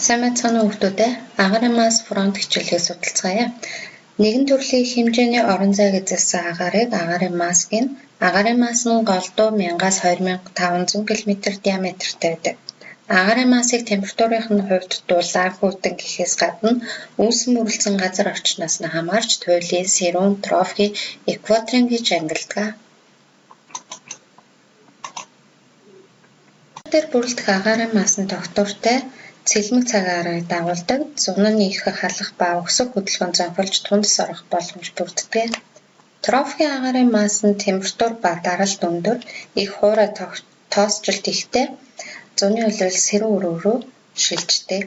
Сайн мэцхан хүүхдүүдээ агаарын масс фронт хичээлийг судалцгаая. Нэгэн төрлийн хэмжээний орон зайг эзэлсэн агаарыг агаарын масс гин. Агаарын масс нь голдуу 1000-аас 2500 км диаметртэй байдаг. Агаарын массыг температурын хувьд дулаан, хүйтэн гэхээс гадна үүсэн мөрөлдсөн газар орчноос нь хамаарч туйлын, сэрүүн, тропикийн, экваторын гэж ангилдаг. Тэр бүрэлдэх агаарын масс нь тогтвортой цэлмэг цаг агаарыг дагуулдаг, зун нь их халах ба өксөх хөдөлгөөн зонхолж тундас орох боломж бүрддэг. Тропикийн агаарын масс нь температур ба даралт өндөр, их хуурай тоосжилт ихтэй, зуны улирал сэрүүн өрөө рүү шилждэг.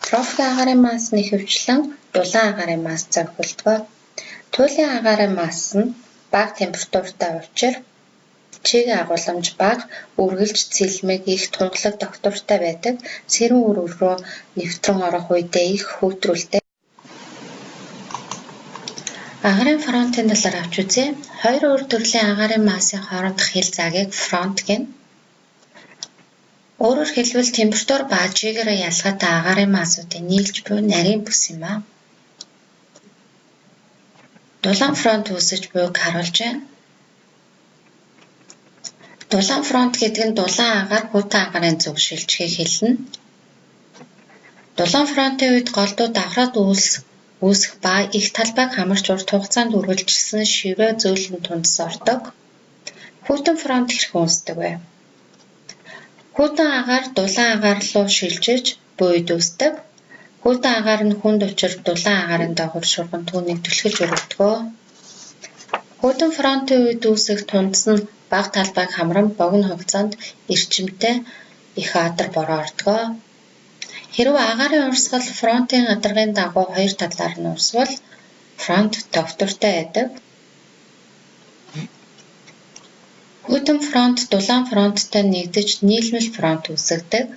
Тропикийн агаарын масс нь ихэвчлэн дулаан агаарын масс зохиолдог. Туйлын агаарын масс нь бага температуртай учир чигийн агууламж бага, үргэлж цэлмэг их тунгалаг тогтвортой байдаг. Сэрүүн өрөө рүү нэвтрэн орох үедээ их хөөтрүүлдэг. Агаарын фронтын талаар авч үзье. Хоёр өөр төрлийн агаарын массын хоорондох хил заагийг фронт гэнэ. Өөрөөр хэлбэл температур ба чигээрээ ялгаатай агаарын массуудын нийлж буй нарийн бүс юм а. Дулаан фронт үүсэж буйг харуулж байна. Дулаан фронт гэдэг нь дулаан агаар хүйтэн агаарын зүг шилжихийг хэлнэ. Дулаан фронтын үед голдуу давхраад үүсэх ба их талбайг хамарч урт хугацаанд үргэлжилсэн ширээ зөөлөн тундас ордог. Хүйтэн фронт хэрхэн үүсдэг вэ? Хүйтэн агаар дулаан агаар руу шилжиж буй үед үүсдэг. Хүйтэн агаар нь хүнд учир дулаан агаарын доогуур шурган түүнийг түлхэж өргөдгөө. Хүйтэн фронтын үед үүсэх тундас нь бага талбайг хамран богино хугацаанд эрчимтэй их адар бороо ордгоо. Хэрвээ агаарын урсгал фронтын адаргын дагуу хоёр талаар нь урсвал фронт тогтвортой байдаг. Хүйтэн фронт дулаан фронттой нэгдэж нийлмэл фронт үүсгдэг.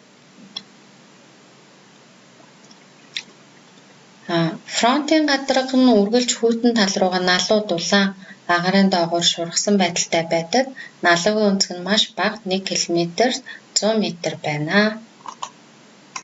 Фронтын гадарга нь үргэлж хүйтэн тал руугаа налуу дулаан агаарын доогуур шургасан байдалтай байдаг. Налуугийн өнцөг нь маш бага 1 км 100 м байна.